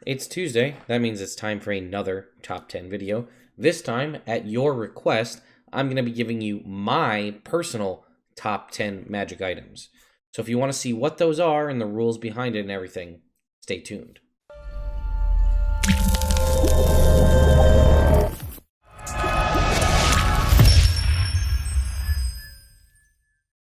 It's Tuesday. That means it's time for another top 10 video. This time, at your request, I'm going to be giving you my personal top 10 magic items. So if you want to see what those are and the rules behind it and everything, stay tuned.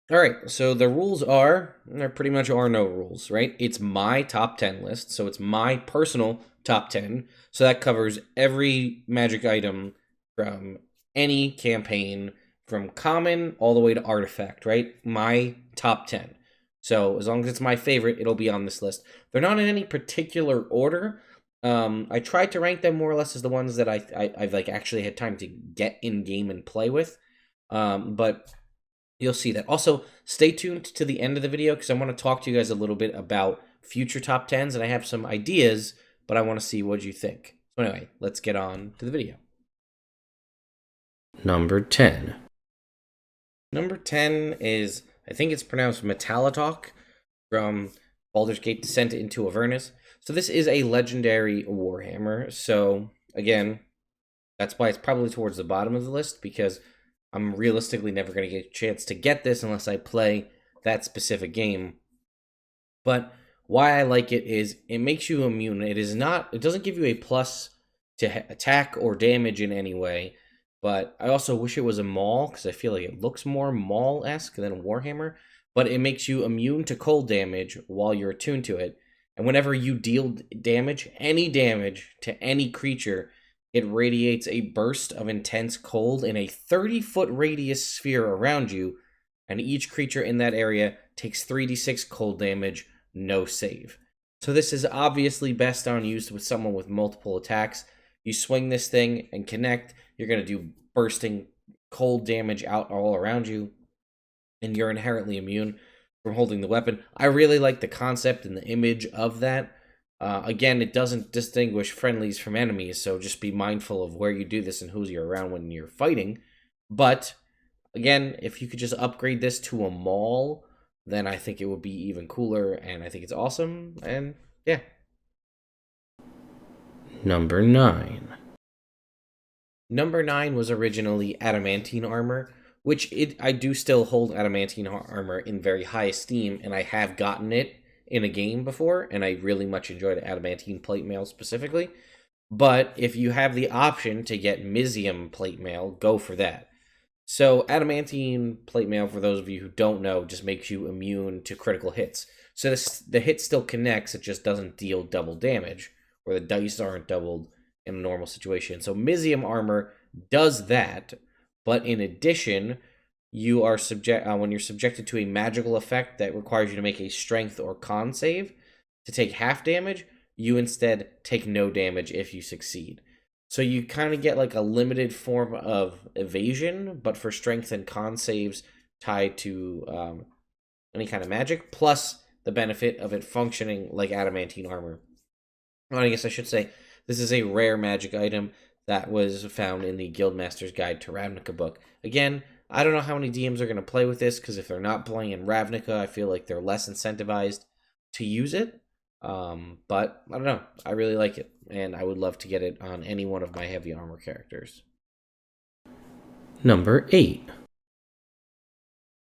All right, so the rules there pretty much are no rules, right? It's my top 10 list, so it's my personal top 10. So that covers every magic item from any campaign, from common all the way to artifact, right? My top 10. So as long as it's my favorite, it'll be on this list. They're not in any particular order. I tried to rank them more or less as the ones that I've like actually had time to get in game and play with. But you'll see that. Also, stay tuned to the end of the video because I want to talk to you guys a little bit about future top 10s, and I have some ideas, but I want to see what you think. So anyway, let's get on to the video. Number 10. Number 10 is, I think it's pronounced Matalatok from Baldur's Gate Descent into Avernus. So this is a legendary warhammer. So again, that's why it's probably towards the bottom of the list, because I'm realistically never going to get a chance to get this unless I play that specific game. But why I like it is it makes you immune. It doesn't give you a plus to attack or damage in any way. But I also wish it was a Maul, because I feel like it looks more Maul-esque than a Warhammer. But it makes you immune to cold damage while you're attuned to it. And whenever you deal damage, any damage to any creature, it radiates a burst of intense cold in a 30-foot radius sphere around you, and each creature in that area takes 3d6 cold damage, no save. So this is obviously best on used with someone with multiple attacks. You swing this thing and connect, you're going to do bursting cold damage out all around you, and you're inherently immune from holding the weapon. I really like the concept and the image of that. Again, it doesn't distinguish friendlies from enemies, so just be mindful of where you do this and who you're around when you're fighting. But, again, if you could just upgrade this to a Maul, then I think it would be even cooler, and I think it's awesome, and yeah. Number 9. Number 9 was originally Adamantine Armor, which I do still hold Adamantine Armor in very high esteem, and I have gotten it in a game before, and I really much enjoyed Adamantine Plate Mail specifically. But if you have the option to get Mizzium Plate Mail, go for that. So Adamantine Plate Mail, for those of you who don't know, just makes you immune to critical hits. So the hit still connects, it just doesn't deal double damage, or the dice aren't doubled in a normal situation. So Mizzium Armor does that, but in addition, you are when you're subjected to a magical effect that requires you to make a strength or con save to take half damage, you instead take no damage if you succeed. So you kind of get like a limited form of evasion, but for strength and con saves tied to any kind of magic, plus the benefit of it functioning like adamantine armor. Well, I guess I should say this is a rare magic item that was found in the Guildmaster's Guide to Ravnica book. Again, I don't know how many DMs are going to play with this, because if they're not playing in Ravnica, I feel like they're less incentivized to use it. But I don't know. I really like it, and I would love to get it on any one of my heavy armor characters. Number 8.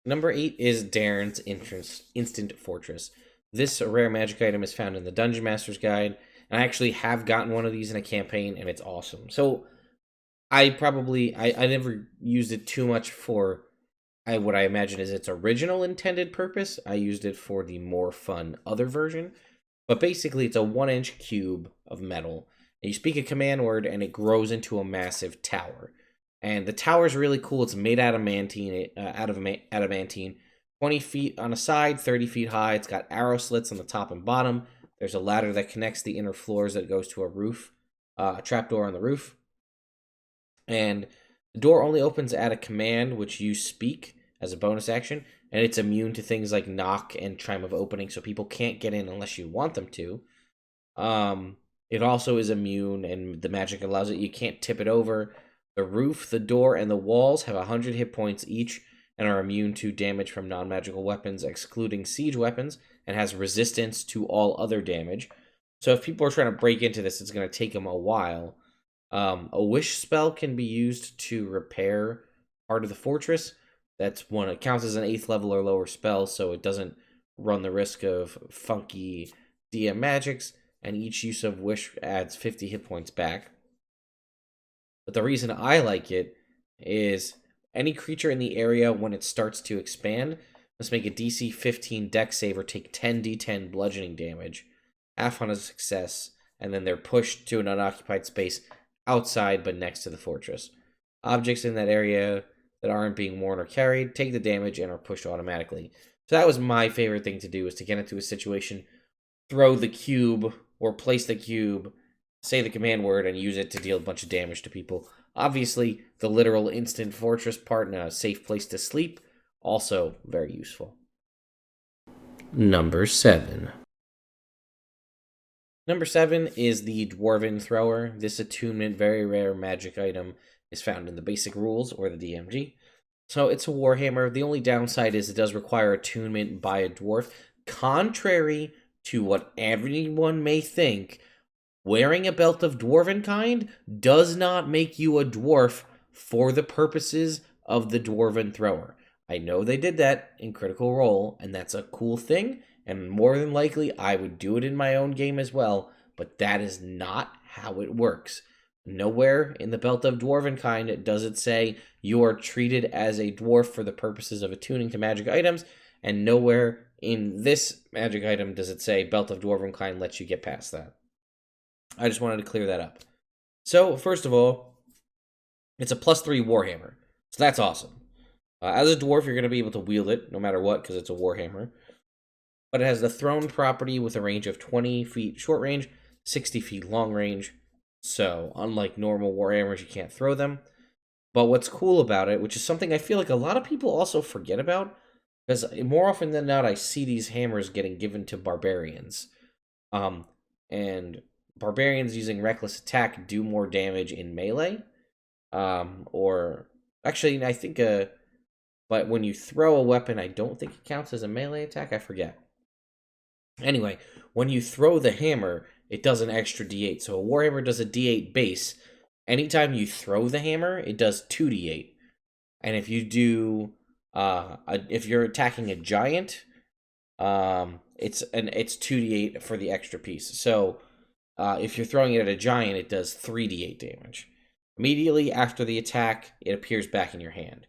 Number 8 is Daern's Instant Fortress. This rare magic item is found in the Dungeon Master's Guide, and I actually have gotten one of these in a campaign, and it's awesome. So I never used it too much for what I imagine is its original intended purpose. I used it for the more fun other version. But basically, it's a 1-inch cube of metal. And you speak a command word, and it grows into a massive tower. And the tower is really cool. It's made out of adamantine, 20 feet on a side, 30 feet high. It's got arrow slits on the top and bottom. There's a ladder that connects the inner floors that goes to a roof, a trapdoor on the roof. And the door only opens at a command which you speak as a bonus action, and it's immune to things like knock and chime of opening, so people can't get in unless you want them to. It also is immune, and the magic allows it. You can't tip it over. The roof, the door, and the walls have 100 hit points each, and are immune to damage from non-magical weapons, excluding siege weapons, and has resistance to all other damage. So if people are trying to break into this, it's going to take them a while. A wish spell can be used to repair part of the fortress. That's one. It counts as an 8th level or lower spell, so it doesn't run the risk of funky DM magics. And each use of wish adds 50 hit points back. But the reason I like it is any creature in the area, when it starts to expand, must make a DC 15 dex save or take 10d10 bludgeoning damage, half on a success, and then they're pushed to an unoccupied space outside but next to the fortress. Objects in that area that aren't being worn or carried take the damage and are pushed automatically. So that was my favorite thing to do, is to get into a situation, throw the cube or place the cube, say the command word, and use it to deal a bunch of damage to people. Obviously, the literal instant fortress part and a safe place to sleep, also very useful. Number 7. Number 7 is the Dwarven Thrower. This attunement, very rare magic item, is found in the basic rules or the DMG. So it's a warhammer. The only downside is it does require attunement by a dwarf. Contrary to what everyone may think, wearing a belt of Dwarvenkind does not make you a dwarf for the purposes of the Dwarven Thrower. I know they did that in Critical Role, and that's a cool thing, and more than likely I would do it in my own game as well, but that is not how it works. Nowhere in the Belt of Dwarvenkind does it say you are treated as a dwarf for the purposes of attuning to magic items, and nowhere in this magic item does it say Belt of Dwarvenkind lets you get past that. I just wanted to clear that up. So, first of all, it's a +3 warhammer, so that's awesome. As a dwarf, you're going to be able to wield it no matter what, because it's a warhammer. But it has the thrown property with a range of 20 feet short range, 60 feet long range. So, unlike normal warhammers, you can't throw them. But what's cool about it, which is something I feel like a lot of people also forget about, because more often than not, I see these hammers getting given to barbarians. And barbarians using reckless attack do more damage in melee. Or, actually, I think... But when you throw a weapon, I don't think it counts as a melee attack. I forget. Anyway, when you throw the hammer, it does an extra d8. So a warhammer does a d8 base. Anytime you throw the hammer, it does 2d8. And if you do, if you're attacking a giant, it's 2d8 for the extra piece. So if you're throwing it at a giant, it does 3d8 damage. Immediately after the attack, it appears back in your hand.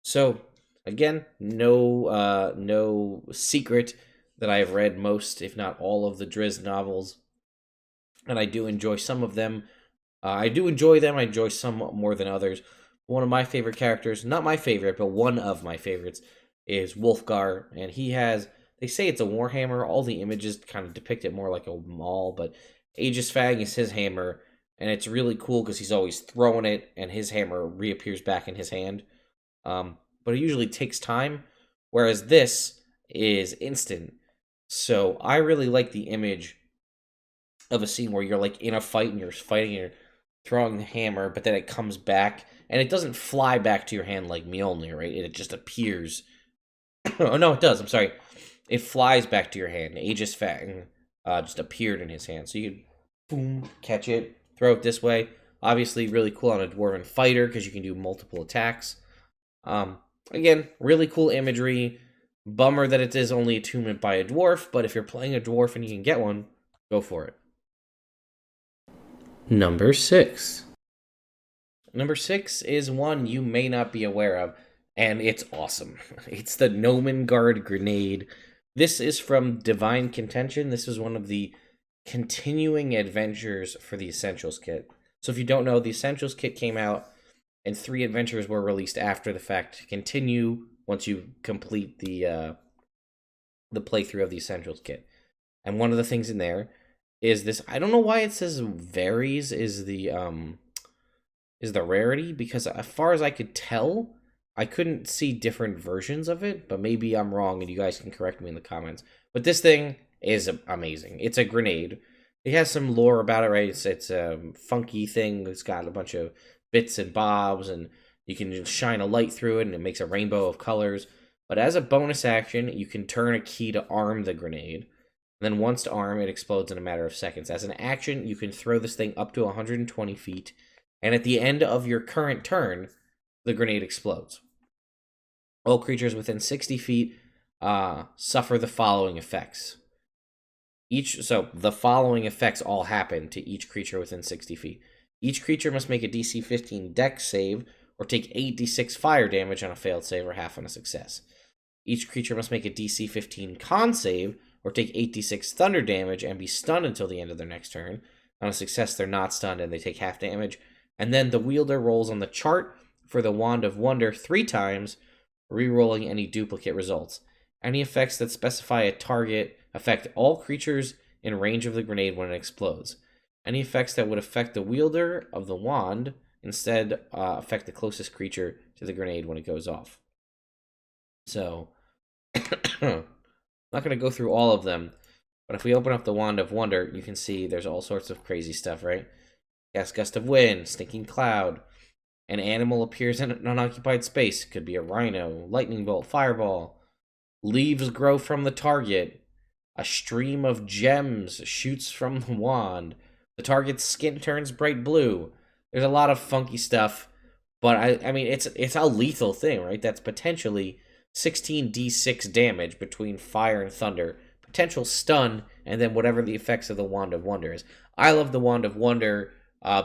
So again, no secret that I have read most, if not all, of the Drizzt novels, and I do enjoy some of them. I enjoy some more than others. One of my favorite characters, not my favorite, but one of my favorites, is Wulfgar, and they say it's a warhammer. All the images kind of depict it more like a maul, but Aegis Fang is his hammer, and it's really cool because he's always throwing it, and his hammer reappears back in his hand. But it usually takes time, whereas this is instant. So I really like the image of a scene where you're like in a fight and you're fighting and you're throwing the hammer, but then it comes back, and it doesn't fly back to your hand like Mjolnir, right? It just appears. Oh, no, it does. I'm sorry. It flies back to your hand. Aegis Fang just appeared in his hand. So you can, boom, catch it, throw it this way. Obviously, really cool on a Dwarven fighter because you can do multiple attacks. Again, really cool imagery. Bummer that it is only attunement by a dwarf, but if you're playing a dwarf and you can get one, go for it. Number 6. Number 6 is one you may not be aware of, and it's awesome. It's the Gnomengarde Grenade. This is from Divine Contention. This is one of the continuing adventures for the Essentials Kit. So if you don't know, the Essentials Kit came out, and 3 adventures were released after the fact to continue once you complete the playthrough of the Essentials Kit. And one of the things in there is this. I don't know why it says varies is the rarity, because as far as I could tell, I couldn't see different versions of it, but maybe I'm wrong and you guys can correct me in the comments. But this thing is amazing. It's a grenade. It has some lore about it, right? It's a funky thing. It's got a bunch of bits and bobs, and you can just shine a light through it, and it makes a rainbow of colors. But as a bonus action, you can turn a key to arm the grenade. Then once to arm, it explodes in a matter of seconds. As an action, you can throw this thing up to 120 feet, and at the end of your current turn, the grenade explodes. All creatures within 60 feet suffer the following effects. So the following effects all happen to each creature within 60 feet. Each creature must make a DC 15 Dex save or take 8d6 fire damage on a failed save or half on a success. Each creature must make a DC 15 Con save or take 8d6 thunder damage and be stunned until the end of their next turn. On a success, they're not stunned and they take half damage. And then the wielder rolls on the chart for the Wand of Wonder 3 times, re-rolling any duplicate results. Any effects that specify a target affect all creatures in range of the grenade when it explodes. Any effects that would affect the wielder of the wand instead affect the closest creature to the grenade when it goes off. So, I'm not going to go through all of them, but if we open up the Wand of Wonder, you can see there's all sorts of crazy stuff, right? Cast Gust of Wind, Stinking Cloud. An animal appears in an unoccupied space. Could be a rhino, lightning bolt, fireball. Leaves grow from the target. A stream of gems shoots from the wand. The target's skin turns bright blue. There's a lot of funky stuff, but I mean it's a lethal thing, right? That's potentially 16d6 damage between fire and thunder, potential stun, and then whatever the effects of the Wand of Wonder is. I love the Wand of Wonder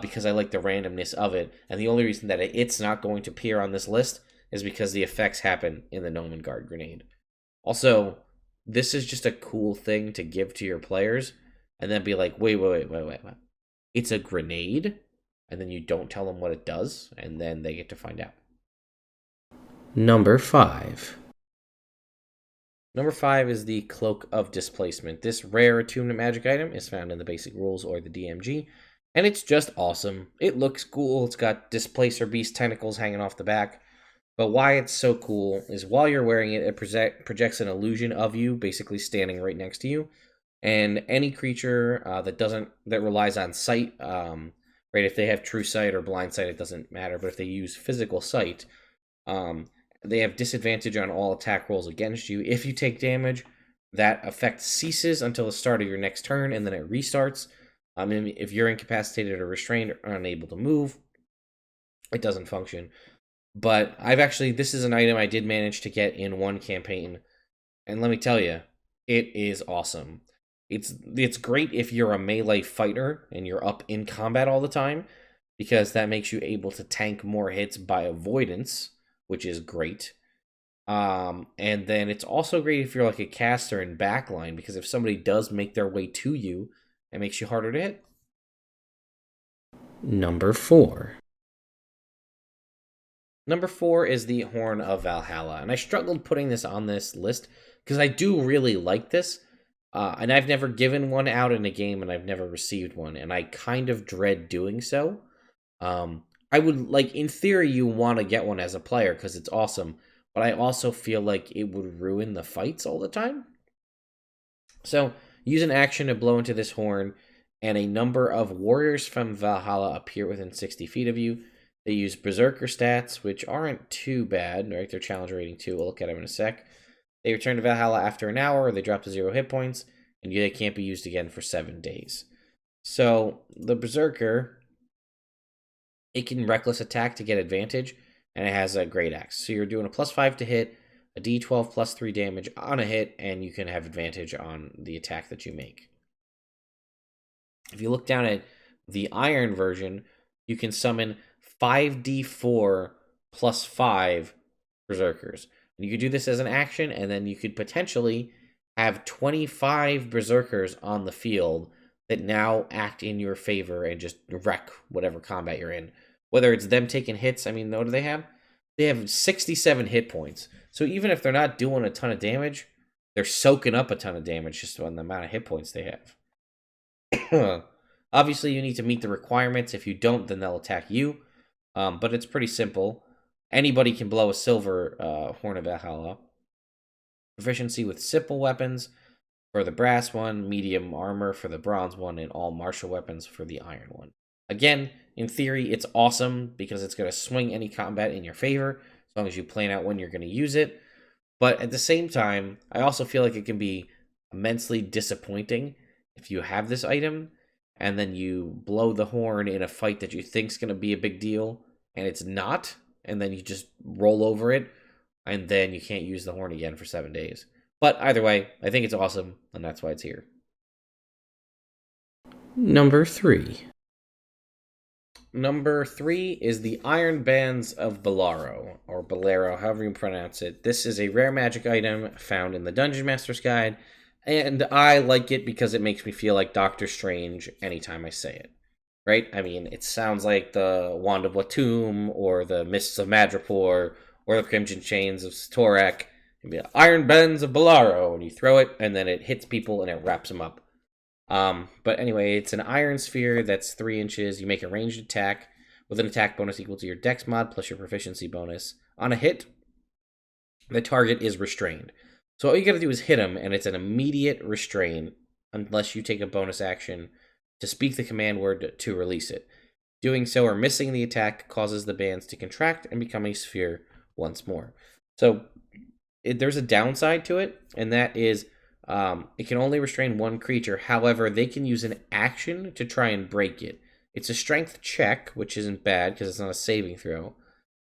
because I like the randomness of it, and the only reason that it's not going to appear on this list is because the effects happen in the Gnomengarde Grenade. Also, this is just a cool thing to give to your players, and then be like, wait. It's a grenade? And then you don't tell them what it does, and then they get to find out. Number 5. Number 5 is the Cloak of Displacement. This rare attunement magic item is found in the basic rules or the DMG, and it's just awesome. It looks cool. It's got Displacer Beast tentacles hanging off the back. But why it's so cool is while you're wearing it, it projects an illusion of you, basically standing right next to you. And any creature that relies on sight, right? If they have true sight or blind sight, it doesn't matter. But if they use physical sight, they have disadvantage on all attack rolls against you. If you take damage, that effect ceases until the start of your next turn, and then it restarts. If you're incapacitated or restrained or unable to move, it doesn't function. But this is an item I did manage to get in one campaign, and let me tell you, it is awesome. It's great if you're a melee fighter and you're up in combat all the time, because that makes you able to tank more hits by avoidance, which is great. And then it's also great if you're like a caster in backline, because if somebody does make their way to you, it makes you harder to hit. Number 4. Number 4 is the Horn of Valhalla, and I struggled putting this on this list because I do really like this, and I've never given one out in a game, and I've never received one, and I kind of dread doing so. I would, in theory, you want to get one as a player because it's awesome, but I also feel like it would ruin the fights all the time. So, use an action to blow into this horn, and a number of warriors from Valhalla appear within 60 feet of you. They use Berserker stats, which aren't too bad, right? They're challenge rating 2. We'll look at them in a sec. They return to Valhalla after an hour, they drop to 0 hit points, and they can't be used again for 7 days. So, the Berserker, it can reckless attack to get advantage, and it has a great axe. So you're doing a +5 to hit, a d12 +3 damage on a hit, and you can have advantage on the attack that you make. If you look down at the Iron version, you can summon 5d4 +5 Berserkers. And you could do this as an action, and then you could potentially have 25 Berserkers on the field that now act in your favor and just wreck whatever combat you're in. Whether it's them taking hits, what do they have? They have 67 hit points. So even if they're not doing a ton of damage, they're soaking up a ton of damage just on the amount of hit points they have. Obviously, you need to meet the requirements. If you don't, then they'll attack you. But it's pretty simple. Anybody can blow a silver Horn of Valhalla. Proficiency with simple weapons for the brass one, medium armor for the bronze one, and all martial weapons for the iron one. Again, in theory, it's awesome because it's going to swing any combat in your favor, as long as you plan out when you're going to use it. But at the same time, I also feel like it can be immensely disappointing if you have this item and then you blow the horn in a fight that you think's going to be a big deal and it's not, and then you just roll over it and then you can't use the horn again for 7 days. But either way, I think it's awesome, and that's why it's here. Number 3. Number 3 is the Iron Bands of Bilarro, or Bilarro, however you pronounce it. This is a rare magic item found in the Dungeon Master's Guide, and I like it because it makes me feel like Doctor Strange anytime I say it. Right? I mean, it sounds like the Wand of Watum, or the Mists of Madripoor, or the Crimson Chains of Storak. It'd be Iron Bands of Bilarro, and you throw it, and then it hits people, and it wraps them up. But anyway, it's an iron sphere that's 3 inches. You make a ranged attack with an attack bonus equal to your dex mod plus your proficiency bonus. On a hit, the target is restrained. So all you gotta do is hit him, and it's an immediate restraint unless you take a bonus action to speak the command word to release it. Doing so or missing the attack causes the bands to contract and become a sphere once more. So there's a downside to it, and that is it can only restrain one creature. However, they can use an action to try and break it. It's a strength check, which isn't bad because it's not a saving throw.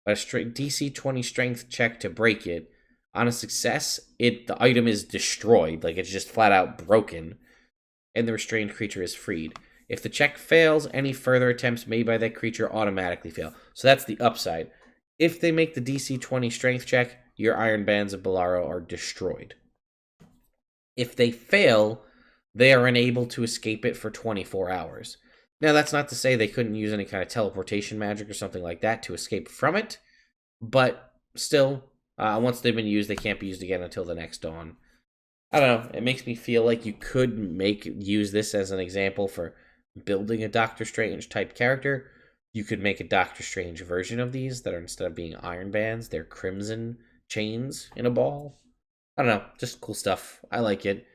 But a DC 20 strength check to break it. On a success, the item is destroyed. Like, it's just flat out broken. And the restrained creature is freed. If the check fails, any further attempts made by that creature automatically fail. So that's the upside. If they make the DC 20 strength check, your Iron Bands of Bilarro are destroyed. If they fail, they are unable to escape it for 24 hours. Now, that's not to say they couldn't use any kind of teleportation magic or something like that to escape from it, but still, once they've been used, they can't be used again until the next dawn. I don't know, it makes me feel like you could use this as an example for building a Doctor Strange type character. You could make a Doctor Strange version of these that are, instead of being iron bands, they're crimson chains in a ball. I don't know, just cool stuff. I like it.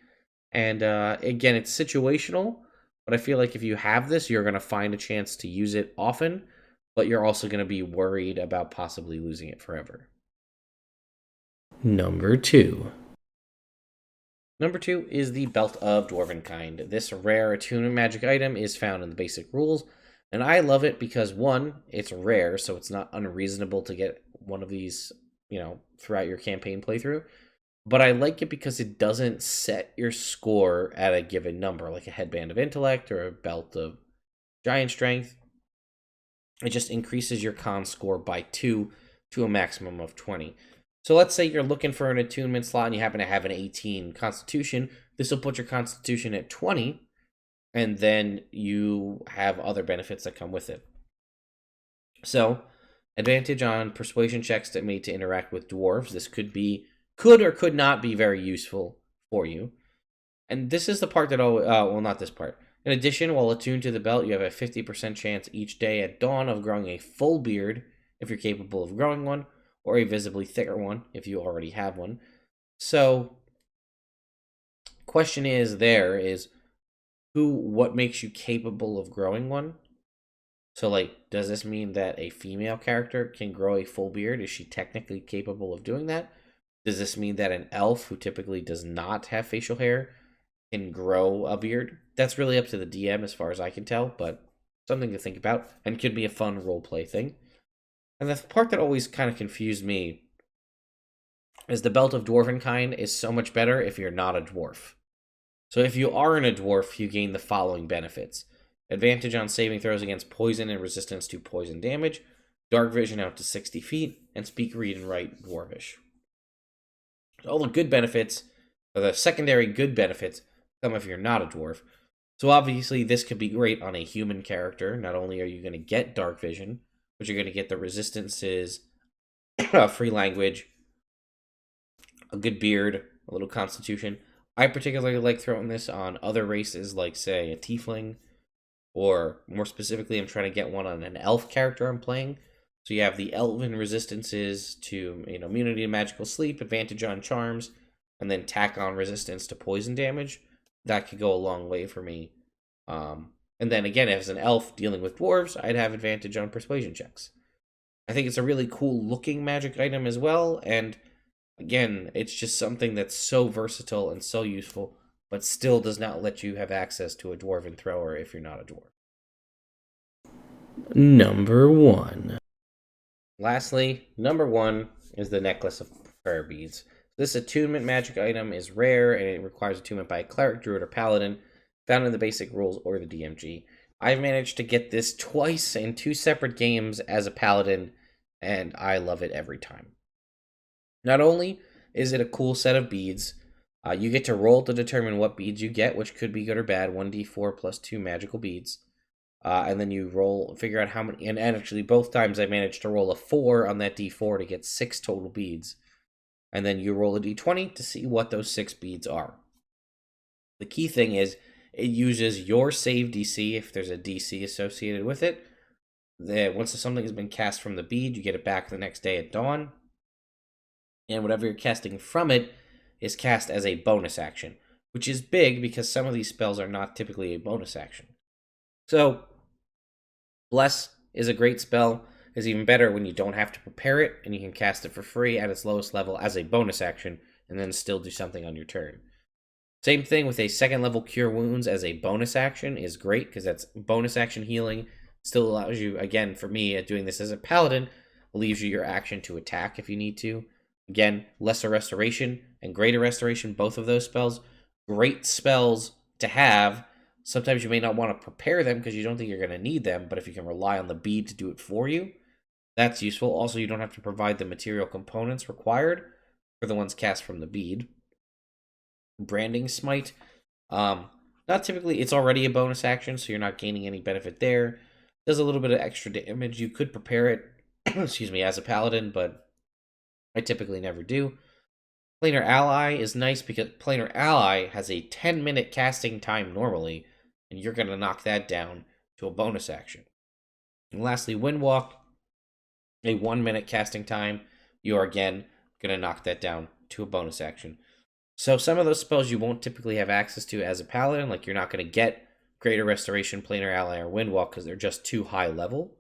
And again, it's situational, but I feel like if you have this, you're going to find a chance to use it often, but you're also going to be worried about possibly losing it forever. Number 2. Number 2 is the Belt of Dwarvenkind. This rare attunement magic item is found in the basic rules, and I love it because, 1, it's rare, so it's not unreasonable to get one of these, throughout your campaign playthrough. But I like it because it doesn't set your score at a given number, like a Headband of Intellect or a Belt of Giant Strength. It just increases your con score by 2 to a maximum of 20. So let's say you're looking for an attunement slot and you happen to have an 18 Constitution. This will put your Constitution at 20, and then you have other benefits that come with it. So, advantage on persuasion checks that made to interact with dwarves. This could or could not be very useful for you. And this is the part that not this part. In addition, while attuned to the belt, you have a 50% chance each day at dawn of growing a full beard if you're capable of growing one, or a visibly thicker one if you already have one. So, question is what makes you capable of growing one? So, does this mean that a female character can grow a full beard? Is she technically capable of doing that? Does this mean that an elf who typically does not have facial hair can grow a beard? That's really up to the DM as far as I can tell, but something to think about, and could be a fun roleplay thing. And the part that always kind of confused me is the Belt of Dwarvenkind is so much better if you're not a dwarf. So if you aren't a dwarf, you gain the following benefits. Advantage on saving throws against poison and resistance to poison damage, dark vision out to 60 feet, and speak, read, and write dwarvish. All the good benefits, or the secondary good benefits, come if you're not a dwarf. So obviously this could be great on a human character. Not only are you going to get dark vision, but you're going to get the resistances, free language, a good beard, a little constitution. I particularly like throwing this on other races, like, say, a tiefling, or more specifically, I'm trying to get one on an elf character I'm playing. So you have the elven resistances to immunity to magical sleep, advantage on charms, and then tack on resistance to poison damage. That could go a long way for me. And then again, as an elf dealing with dwarves, I'd have advantage on persuasion checks. I think it's a really cool looking magic item as well, and again, it's just something that's so versatile and so useful but still does not let you have access to a Dwarven Thrower if you're not a dwarf. Number 1. Lastly, number 1 is the Necklace of Prayer Beads. This attunement magic item is rare, and it requires attunement by a cleric, druid, or paladin, found in the basic rules or the DMG. I've managed to get this twice in 2 separate games as a paladin, and I love it every time. Not only is it a cool set of beads, you get to roll to determine what beads you get, which could be good or bad, 1d4 plus 2 magical beads. And then you roll, figure out how many, and actually both times I managed to roll a 4 on that d4 to get 6 total beads. And then you roll a d20 to see what those 6 beads are. The key thing is, it uses your save DC if there's a DC associated with it. Once something has been cast from the bead, you get it back the next day at dawn. And whatever you're casting from it is cast as a bonus action, which is big because some of these spells are not typically a bonus action. So, Bless is a great spell. It's even better when you don't have to prepare it, and you can cast it for free at its lowest level as a bonus action, and then still do something on your turn. Same thing with a 2nd level Cure Wounds as a bonus action is great, because that's bonus action healing. Still allows you, again, for me, doing this as a paladin, leaves you your action to attack if you need to. Again, Lesser Restoration and Greater Restoration, both of those spells, great spells to have. Sometimes you may not want to prepare them because you don't think you're going to need them, but if you can rely on the bead to do it for you, that's useful. Also, you don't have to provide the material components required for the ones cast from the bead. Branding Smite, not typically, it's already a bonus action, so you're not gaining any benefit there. Does a little bit of extra damage. You could prepare it, excuse me, as a paladin, but I typically never do. Planar Ally is nice because Planar Ally has a 10-minute casting time normally, and you're going to knock that down to a bonus action. And lastly, Windwalk, a 1-minute casting time. You're again going to knock that down to a bonus action. So some of those spells you won't typically have access to as a paladin, like you're not going to get Greater Restoration, Planar Ally, or Windwalk because they're just too high level.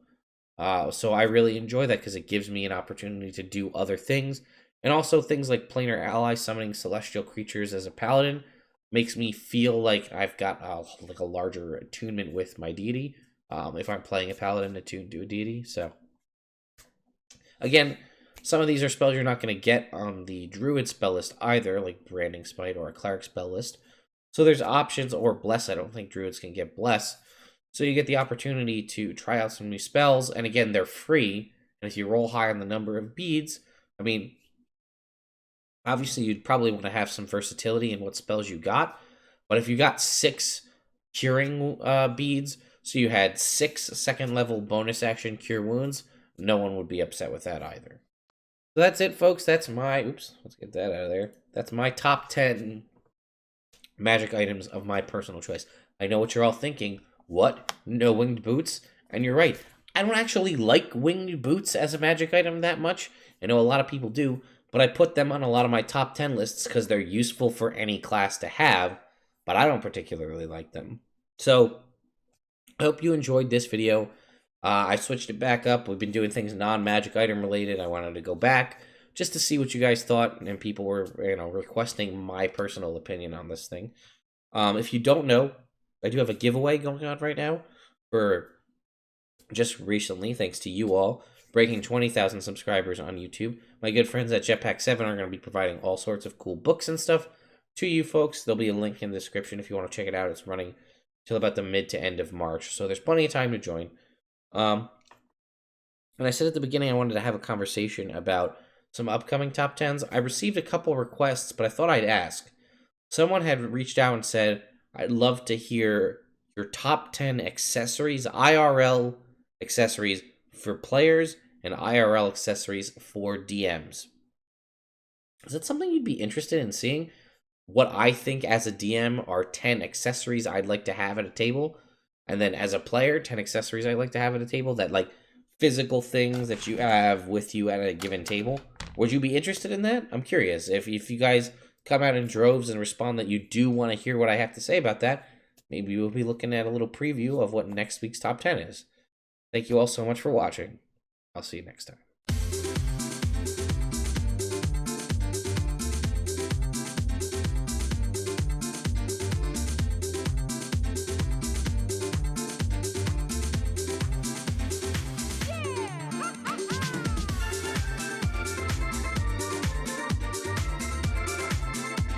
So I really enjoy that because it gives me an opportunity to do other things. And also things like Planar Ally, summoning celestial creatures as a paladin, makes me feel like I've got like a larger attunement with my deity if I'm playing a paladin attuned to a deity. So again, some of these are spells you're not going to get on the druid spell list either, like Branding Smite or a cleric spell list. So there's options, or Bless. I don't think druids can get Bless. So you get the opportunity to try out some new spells, and again, they're free. And if you roll high on the number of beads, I mean, obviously you'd probably want to have some versatility in what spells you got. But if you got 6 curing beads, so you had 6 2nd level bonus action Cure Wounds, no one would be upset with that either. So that's it, folks. That's my, oops, let's get that out of there. That's my top 10 magic items of my personal choice. I know what you're all thinking. What? No winged boots? And you're right. I don't actually like winged boots as a magic item that much. I know a lot of people do, but I put them on a lot of my top 10 lists because they're useful for any class to have, but I don't particularly like them. So, I hope you enjoyed this video. I switched it back up. We've been doing things non-magic item related. I wanted to go back just to see what you guys thought, and people were, requesting my personal opinion on this thing. If you don't know, I do have a giveaway going on right now for just recently, thanks to you all, breaking 20,000 subscribers on YouTube. My good friends at Jetpack7 are going to be providing all sorts of cool books and stuff to you folks. There'll be a link in the description if you want to check it out. It's running till about the mid to end of March, so there's plenty of time to join. And I said at the beginning I wanted to have a conversation about some upcoming top 10s. I received a couple requests, but I thought I'd ask. Someone had reached out and said, I'd love to hear your top 10 accessories, IRL accessories for players and IRL accessories for DMs. Is that something you'd be interested in seeing? What I think as a DM are 10 accessories I'd like to have at a table. And then as a player, 10 accessories I'd like to have at a table, that like physical things that you have with you at a given table. Would you be interested in that? I'm curious. If you guys come out in droves and respond that you do want to hear what I have to say about that, maybe we'll be looking at a little preview of what next week's top 10 is. Thank you all so much for watching. I'll see you next time.